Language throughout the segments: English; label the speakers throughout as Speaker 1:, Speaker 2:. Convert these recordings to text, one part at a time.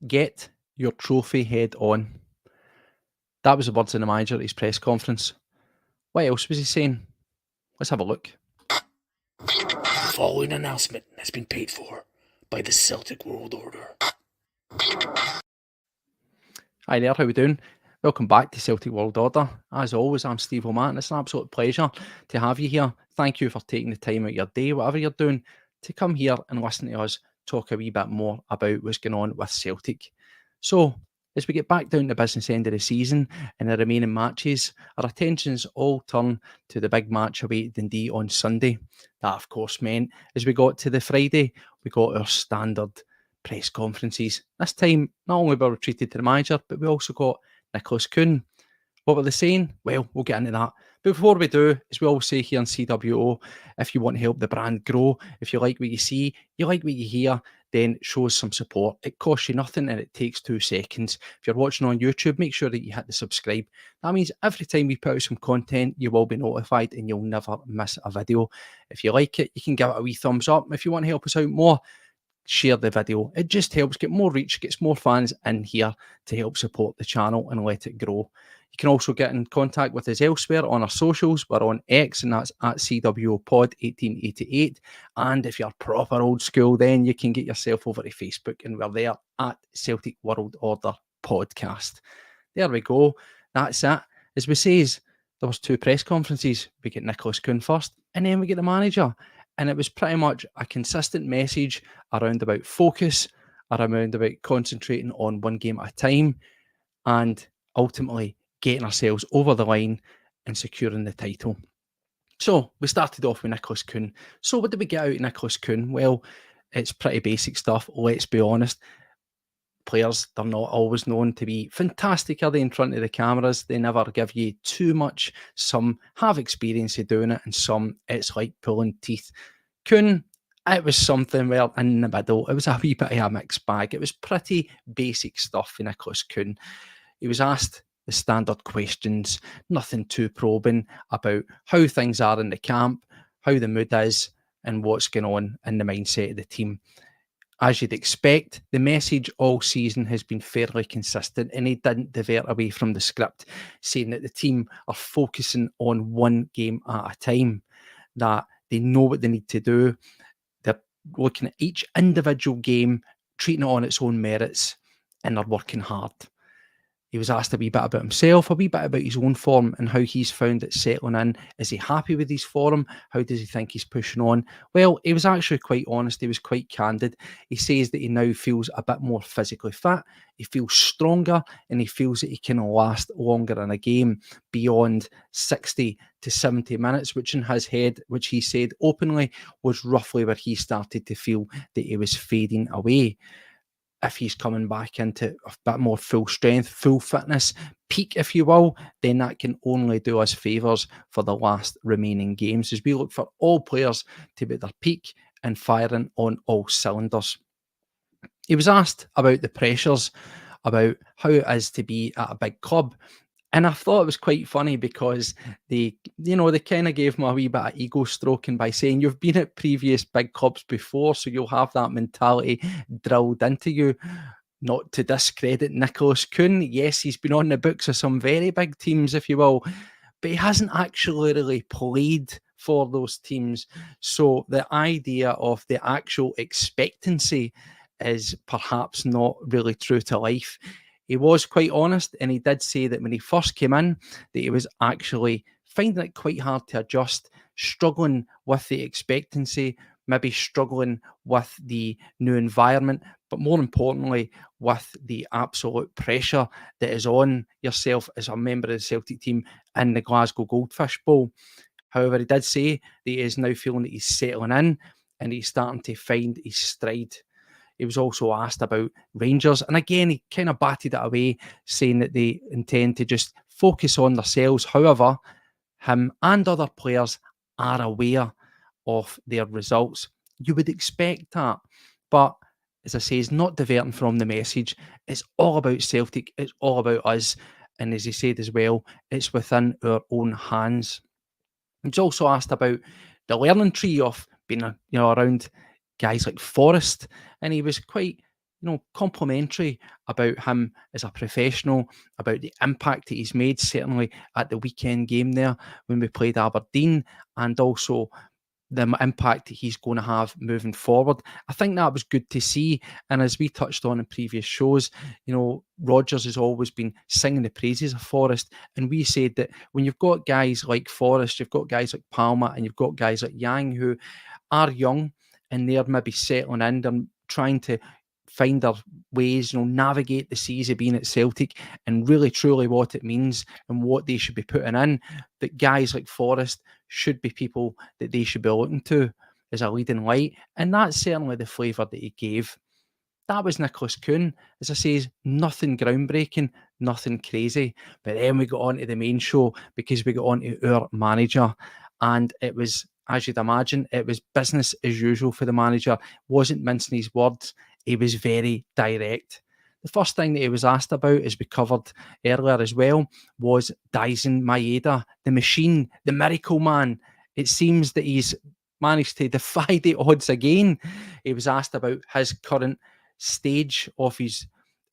Speaker 1: Get your trophy head on. That was the words of the manager at his press conference. What else was he saying? Let's have a look.
Speaker 2: The following announcement has been paid for by the Celtic World Order.
Speaker 1: Hi there, how we doing? Welcome back to Celtic World Order. As always, I'm Stevo, and it's an absolute pleasure to have you here. Thank you for taking the time out of your day, whatever you're doing, to come here and listen to us talk a wee bit more about what's going on with Celtic. So, as we get back down to the business end of the season and the remaining matches, our attentions all turn to the big match away at Dundee on Sunday. That, of course, meant as we got to the Friday, we got our standard press conferences. This time, not only were we treated to the manager, but we also got Nicholas Kuhn. What were they saying? Well, we'll get into that. But before we do, as we always say here on CWO, if you want to help the brand grow, if you like what you see, you like what you hear, then show us some support. It costs you nothing and it takes 2 seconds. If you're watching on YouTube, make sure that you hit the subscribe. That means every time we put out some content, you will be notified and you'll never miss a video. If you like it, you can give it a wee thumbs up. If you want to help us out more, share the video. It just helps get more reach, gets more fans in here to help support the channel and let it grow. You can also get in contact with us elsewhere on our socials. We're on X, and that's at CWPod1888. And if you're proper old school, then you can get yourself over to Facebook, and we're there at Celtic World Order Podcast. There we go. That's it. As we says, there was 2 press conferences. We get Nicholas Kuhn first, and then we get the manager. And it was pretty much a consistent message around about focus, around about concentrating on one game at a time, and ultimately getting ourselves over the line and securing the title. So we started off with Nicholas Kuhn. So what did we get out of Nicholas Kuhn? Well, it's pretty basic stuff, let's be honest. Players, they're not always known to be fantastic, are they, in front of the cameras? They never give you too much. Some have experience of doing it, and some it's like pulling teeth. Kuhn, it was something where in the middle, it was a wee bit of a mixed bag. It was pretty basic stuff for Nicholas Kuhn. He was asked the standard questions, nothing too probing about how things are in the camp, how the mood is, and what's going on in the mindset of the team. As you'd expect, the message all season has been fairly consistent, and he didn't divert away from the script, saying that the team are focusing on one game at a time, that they know what they need to do. They're looking at each individual game, treating it on its own merits, and they're working hard. He was asked a wee bit about himself, a wee bit about his own form and how he's found it settling in. Is he happy with his form? How does he think he's pushing on? Well, he was actually quite honest. He was quite candid. He says that he now feels a bit more physically fit. He feels stronger, and he feels that he can last longer in a game beyond 60 to 70 minutes, which in his head, which he said openly, was roughly where he started to feel that he was fading away. If he's coming back into a bit more full strength, full fitness, peak, if you will, then that can only do us favours for the last remaining games, as we look for all players to be at their peak and firing on all cylinders. He was asked about the pressures, about how it is to be at a big club. And I thought it was quite funny because they kind of gave him a wee bit of ego stroking by saying, you've been at previous big clubs before, so you'll have that mentality drilled into you. Not to discredit Nicholas Kuhn. Yes, he's been on the books of some very big teams, if you will, but he hasn't actually really played for those teams. So the idea of the actual expectancy is perhaps not really true to life. He was quite honest, and he did say that when he first came in, that he was actually finding it quite hard to adjust, struggling with the expectancy, maybe struggling with the new environment, but more importantly, with the absolute pressure that is on yourself as a member of the Celtic team in the Glasgow Goldfish Bowl. However, he did say that he is now feeling that he's settling in and he's starting to find his stride. He was also asked about Rangers, and again, he kind of batted it away, saying that they intend to just focus on themselves. However, him and other players are aware of their results. You would expect that, but as I say, he's not diverting from the message. It's all about Celtic. It's all about us, and as he said as well, it's within our own hands. He's also asked about the learning tree of being around guys like Forrest, and he was quite complimentary about him as a professional, about the impact that he's made, certainly at the weekend game there when we played Aberdeen, and also the impact that he's going to have moving forward. I think that was good to see. And as we touched on in previous shows, Rodgers has always been singing the praises of Forrest. And we said that when you've got guys like Forrest, you've got guys like Palmer, and you've got guys like Yang who are young and they're maybe settling in, they're trying to find their ways, navigate the seas of being at Celtic and really truly what it means and what they should be putting in. That guys like Forrest should be people that they should be looking to as a leading light. And that's certainly the flavour that he gave. That was Nicholas Kuhn. As I say, nothing groundbreaking, nothing crazy. But then we got on to the main show because we got on to our manager. And it was, as you'd imagine, it was business as usual for the manager. Wasn't mincing his words. He was very direct. The first thing that he was asked about, as we covered earlier as well, was Daisen Maeda, the machine, the miracle man. It seems that he's managed to defy the odds again. He was asked about his current stage of his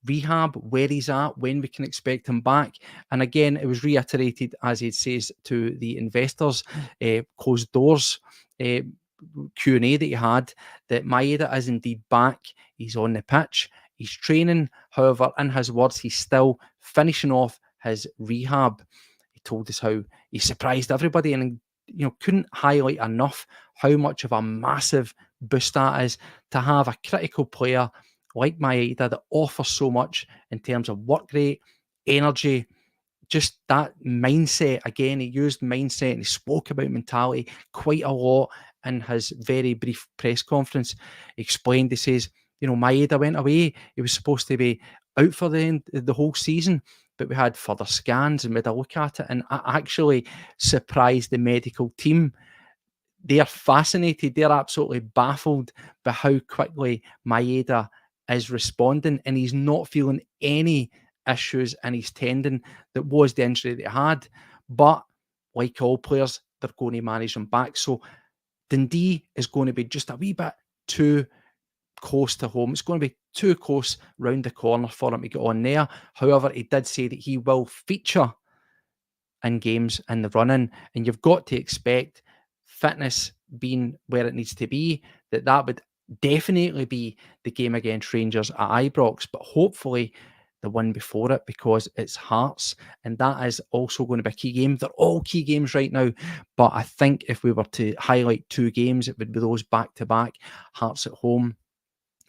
Speaker 1: rehab, where he's at, when we can expect him back. And again, it was reiterated, as he says, to the investors, closed doors Q&A that he had, that Maeda is indeed back. He's on the pitch. He's training. However, in his words, he's still finishing off his rehab. He told us how he surprised everybody and couldn't highlight enough how much of a massive boost that is to have a critical player like Maeda that offers so much in terms of work rate, energy, just that mindset. Again, he used mindset and he spoke about mentality quite a lot in his very brief press conference. He explained, he says, Maeda went away. He was supposed to be out for the whole season, but we had further scans and we had a look at it, and I actually surprised the medical team. They're fascinated. They're absolutely baffled by how quickly Maeda is responding, and he's not feeling any issues in his tendon that was the injury that he had. But like all players, they're going to manage him back. So Dundee is going to be just a wee bit too close to home. It's going to be too close round the corner for him to get on there. However, he did say that he will feature in games in the run-in, and you've got to expect, fitness being where it needs to be, that would definitely be the game against Rangers at Ibrox, but hopefully the one before it, because it's Hearts, and that is also going to be a key game. They're all key games right now, but I think if we were to highlight two games, it would be those back-to-back, Hearts at home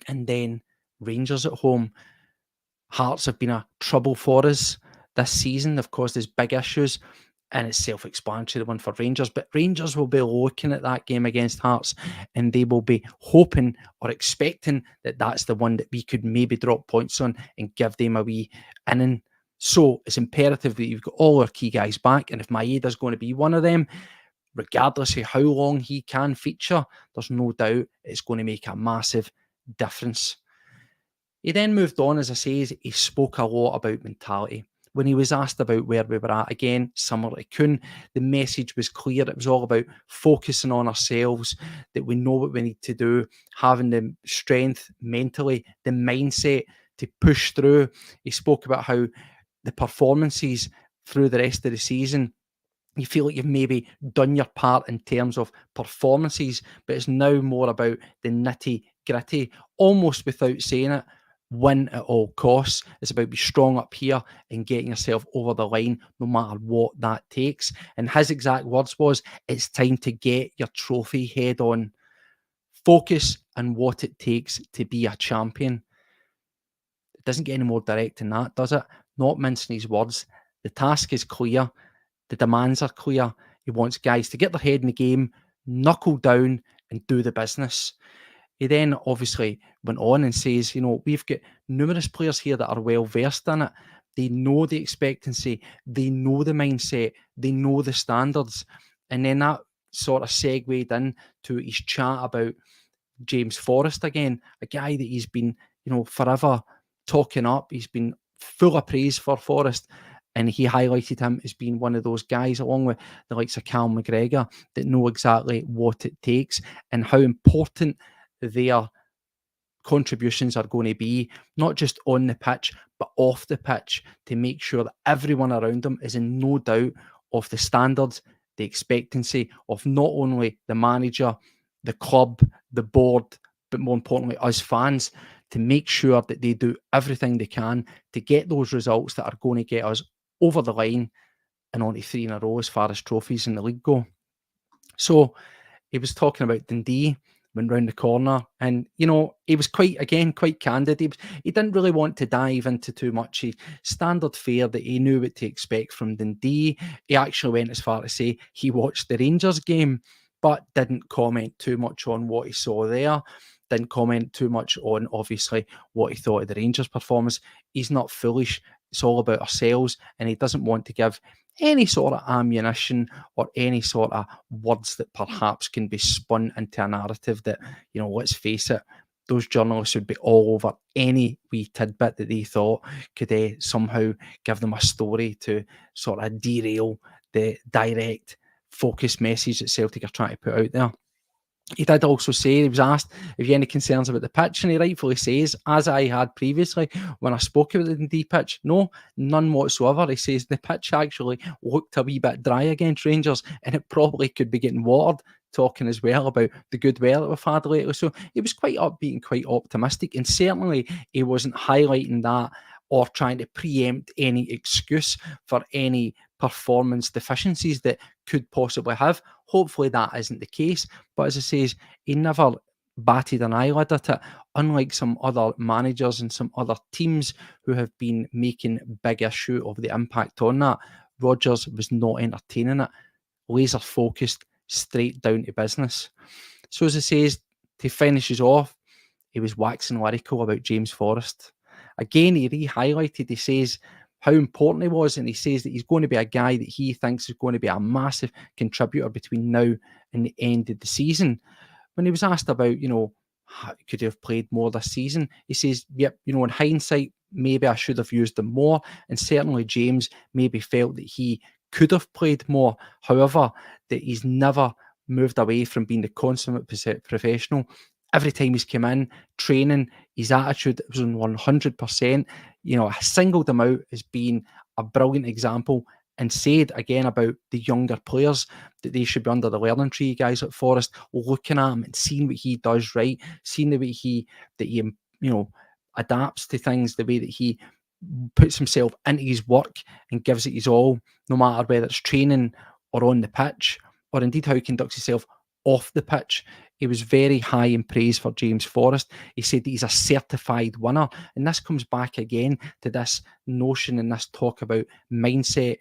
Speaker 1: and then Rangers at home. Hearts have been a trouble for us this season. They've caused us big issues, and it's self-explanatory, the one for Rangers. But Rangers will be looking at that game against Hearts, and they will be hoping or expecting that that's the one that we could maybe drop points on and give them a wee inning. So it's imperative that you've got all our key guys back, and if Maeda's going to be one of them, regardless of how long he can feature, there's no doubt it's going to make a massive difference. He then moved on, as I say, he spoke a lot about mentality. When he was asked about where we were at, again, similar to Kuhn, the message was clear. It was all about focusing on ourselves, that we know what we need to do, having the strength mentally, the mindset to push through. He spoke about how the performances through the rest of the season, you feel like you've maybe done your part in terms of performances, but it's now more about the nitty gritty, almost without saying it. Win at all costs. It's about being strong up here and getting yourself over the line no matter what that takes. And his exact words was, it's time to get your trophy head on. Focus on what it takes to be a champion. It doesn't get any more direct than that, does it? Not mincing his words. The task is clear. The demands are clear. He wants guys to get their head in the game, knuckle down and do the business. He then obviously went on and says, we've got numerous players here that are well versed in it. They know the expectancy. They know the mindset. They know the standards. And then that sort of segued in to his chat about James Forrest again, a guy that he's been, forever talking up. He's been full of praise for Forrest. And he highlighted him as being one of those guys, along with the likes of McGregor, that know exactly what it takes and how important their contributions are going to be, not just on the pitch, but off the pitch, to make sure that everyone around them is in no doubt of the standards, the expectancy of not only the manager, the club, the board, but more importantly, us fans, to make sure that they do everything they can to get those results that are going to get us over the line and on to 3 in a row as far as trophies in the league go. So he was talking about Dundee, went round the corner, and he was quite candid. He didn't really want to dive into too much. He standard fare that he knew what to expect from Dundee. He actually went as far to say he watched the Rangers game, but didn't comment too much on what he saw there. Didn't comment too much on, obviously, what he thought of the Rangers' performance. He's not foolish. It's all about ourselves, and he doesn't want to give any sort of ammunition or any sort of words that perhaps can be spun into a narrative that, let's face it, those journalists would be all over any wee tidbit that they thought could somehow give them a story to sort of derail the direct, focused message that Celtic are trying to put out there. He did also say, he was asked if he had any concerns about the pitch, and he rightfully says, as I had previously when I spoke about the Dundee pitch, no, none whatsoever. He says the pitch actually looked a wee bit dry against Rangers, and it probably could be getting watered, talking as well about the good weather that we've had lately. So he was quite upbeat and quite optimistic, and certainly he wasn't highlighting that or trying to preempt any excuse for any performance deficiencies that could possibly have. Hopefully that isn't the case, but as I say, he never batted an eyelid at it, unlike some other managers and some other teams who have been making big issue of the impact on that. Rodgers was not entertaining it, laser focused, straight down to business. So as I say, to finish us off, he was waxing lyrical about James Forrest. Again, he re-highlighted, he says how important he was, and he says that he's going to be a guy that he thinks is going to be a massive contributor between now and the end of the season. When he was asked about, could he have played more this season, he says, yep, in hindsight, maybe I should have used him more, and certainly James maybe felt that he could have played more. However, that he's never moved away from being the consummate professional. Every time he's come in, training, his attitude was on 100%. I singled him out as being a brilliant example, and said again about the younger players that they should be under the learning tree, guys at Forest, looking at him and seeing what he does right, seeing the way he adapts to things, the way that he puts himself into his work and gives it his all, no matter whether it's training or on the pitch, or indeed how he conducts himself off the pitch. He was very high in praise for James Forrest. He said that he's a certified winner. And this comes back again to this notion and this talk about mindset,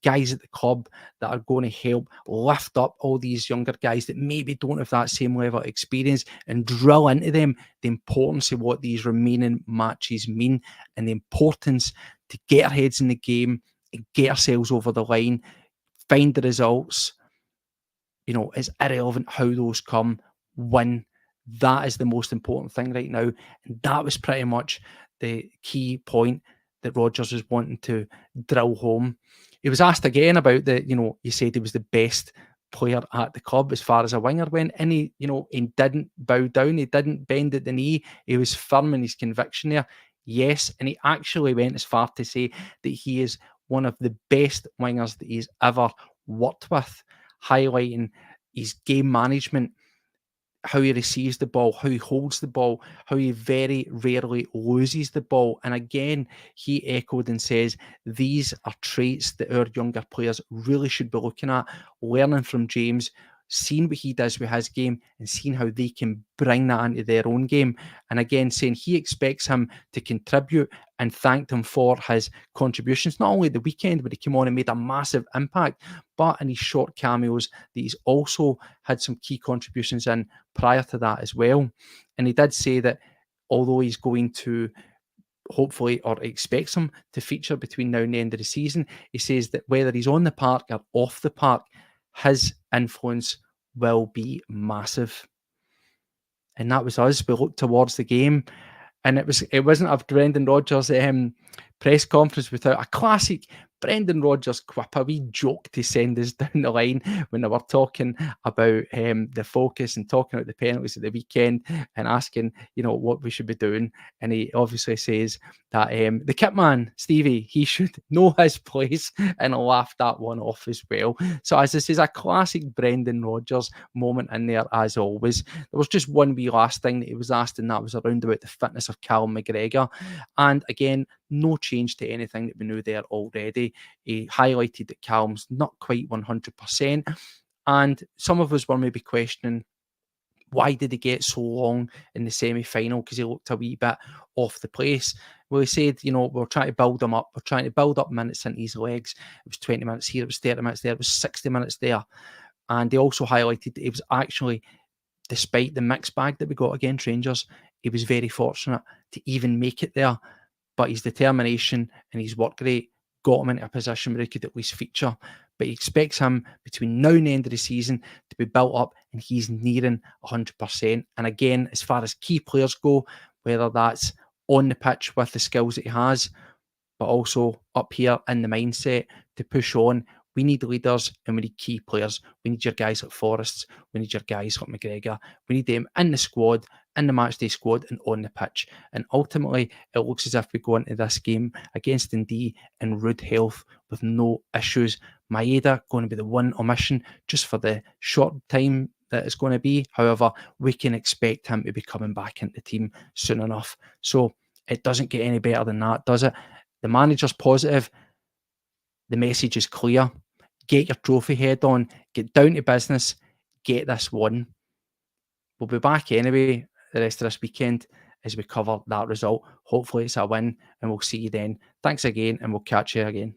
Speaker 1: guys at the club that are going to help lift up all these younger guys that maybe don't have that same level of experience, and drill into them the importance of what these remaining matches mean, and the importance to get our heads in the game and get ourselves over the line, find the results. It's irrelevant how those come, win. That is the most important thing right now. And that was pretty much the key point that Rodgers was wanting to drill home. He was asked again about he said he was the best player at the club as far as a winger went, and he didn't bow down, he didn't bend at the knee, he was firm in his conviction there. Yes, and he actually went as far to say that he is one of the best wingers that he's ever worked with, highlighting his game management, how he receives the ball, how he holds the ball, how he very rarely loses the ball. And again, he echoed and says, these are traits that our younger players really should be looking at, learning from James, seeing what he does with his game and seeing how they can bring that into their own game. And again, saying he expects him to contribute, and thanked him for his contributions, not only the weekend, but he came on and made a massive impact, but in his short cameos, that he's also had some key contributions in prior to that as well. And he did say that although he's going to hopefully, or expects him to feature between now and the end of the season, he says that whether he's on the park or off the park, his influence will be massive. And that was us. We looked towards the game, and it wasn't a Brendan Rodgers press conference without a classic Brendan Rodgers quip, a wee joke to send us down the line when they were talking about the focus and talking about the penalties at the weekend and asking, what we should be doing. And he obviously says that the kit man, Stevie, he should know his place, and laughed that one off as well. So as this is a classic Brendan Rodgers moment in there, as always. There was just one wee last thing that he was asked, and that was around about the fitness of Callum McGregor. And again, no change to anything that we knew there already. He highlighted that Callum's not quite 100%. And some of us were maybe questioning, why did he get so long in the semi-final? Because he looked a wee bit off the place. Well, he said, we're trying to build him up. We're trying to build up minutes into his legs. It was 20 minutes here. It was 30 minutes there. It was 60 minutes there. And he also highlighted that he was actually, despite the mixed bag that we got against Rangers, he was very fortunate to even make it there. But his determination and his work rate got him into a position where he could at least feature. But he expects him between now and the end of the season to be built up, and he's nearing 100%. And again, as far as key players go, whether that's on the pitch with the skills that he has, but also up here in the mindset to push on, we need leaders and we need key players. We need your guys like Forrests. We need your guys like McGregor. We need them in the squad, in the matchday squad, and on the pitch. And ultimately, it looks as if we go into this game against Dundee in rude health with no issues. Maeda going to be the one omission just for the short time that it's going to be. However, we can expect him to be coming back into the team soon enough. So it doesn't get any better than that, does it? The manager's positive. The message is clear. Get your trophy head on. Get down to business. Get this one. We'll be back anyway the rest of this weekend as we cover that result. Hopefully it's a win, and we'll see you then. Thanks again, and we'll catch you again.